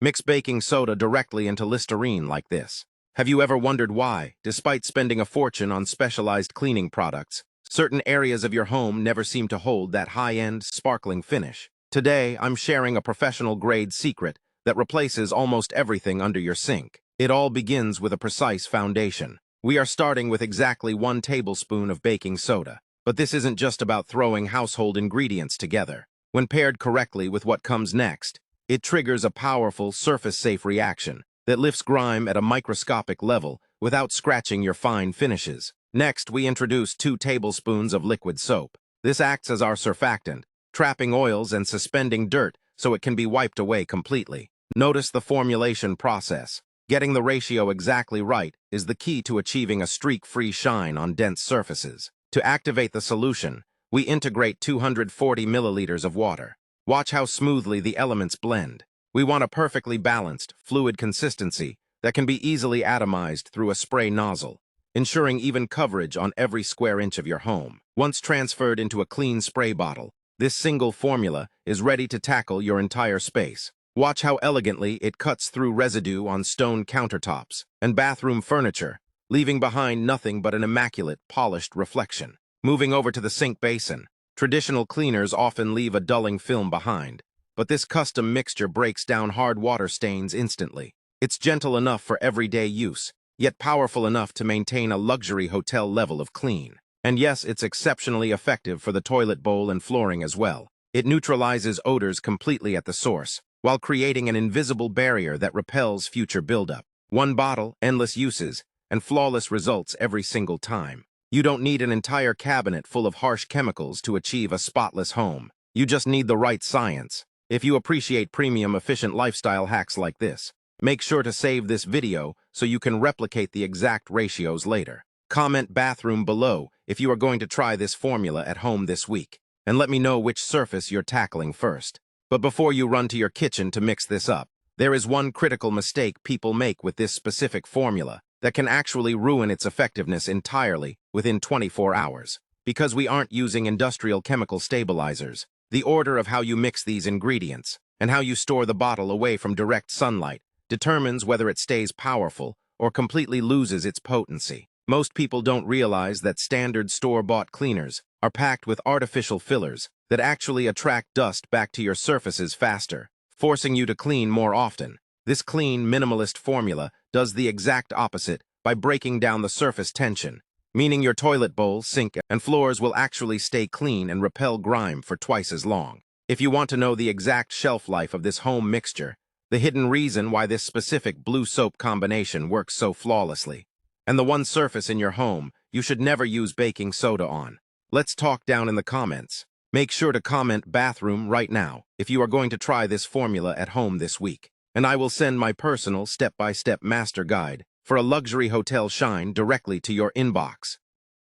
Mix baking soda directly into Listerine like this. Have you ever wondered why, despite spending a fortune on specialized cleaning products, certain areas of your home never seem to hold that high-end, sparkling finish? Today, I'm sharing a professional-grade secret that replaces almost everything under your sink. It all begins with a precise foundation. We are starting with exactly 1 tablespoon of baking soda. But this isn't just about throwing household ingredients together. When paired correctly with what comes next, it triggers a powerful, surface-safe reaction that lifts grime at a microscopic level without scratching your fine finishes. Next, we introduce 2 tablespoons of liquid soap. This acts as our surfactant, trapping oils and suspending dirt so it can be wiped away completely. Notice the formulation process. Getting the ratio exactly right is the key to achieving a streak-free shine on dense surfaces. To activate the solution, we integrate 240 milliliters of water. Watch how smoothly the elements blend. We want a perfectly balanced, fluid consistency that can be easily atomized through a spray nozzle, ensuring even coverage on every square inch of your home. Once transferred into a clean spray bottle, this single formula is ready to tackle your entire space. Watch how elegantly it cuts through residue on stone countertops and bathroom furniture, leaving behind nothing but an immaculate, polished reflection. Moving over to the sink basin, traditional cleaners often leave a dulling film behind, but this custom mixture breaks down hard water stains instantly. It's gentle enough for everyday use, yet powerful enough to maintain a luxury hotel level of clean. And yes, it's exceptionally effective for the toilet bowl and flooring as well. It neutralizes odors completely at the source, while creating an invisible barrier that repels future buildup. 1 bottle, endless uses, and flawless results every single time. You don't need an entire cabinet full of harsh chemicals to achieve a spotless home. You just need the right science. If you appreciate premium efficient lifestyle hacks like this, make sure to save this video so you can replicate the exact ratios later. Comment bathroom below if you are going to try this formula at home this week, and let me know which surface you're tackling first. But before you run to your kitchen to mix this up, there is one critical mistake people make with this specific formula that can actually ruin its effectiveness entirely within 24 hours. Because we aren't using industrial chemical stabilizers, the order of how you mix these ingredients and how you store the bottle away from direct sunlight determines whether it stays powerful or completely loses its potency. Most people don't realize that standard store-bought cleaners are packed with artificial fillers that actually attract dust back to your surfaces faster, forcing you to clean more often. This clean, minimalist formula does the exact opposite by breaking down the surface tension, meaning your toilet bowl, sink, and floors will actually stay clean and repel grime for twice as long. If you want to know the exact shelf life of this home mixture, the hidden reason why this specific blue soap combination works so flawlessly, and the one surface in your home you should never use baking soda on, let's talk down in the comments. Make sure to comment bathroom right now if you are going to try this formula at home this week, and I will send my personal step-by-step master guide for a luxury hotel shine directly to your inbox.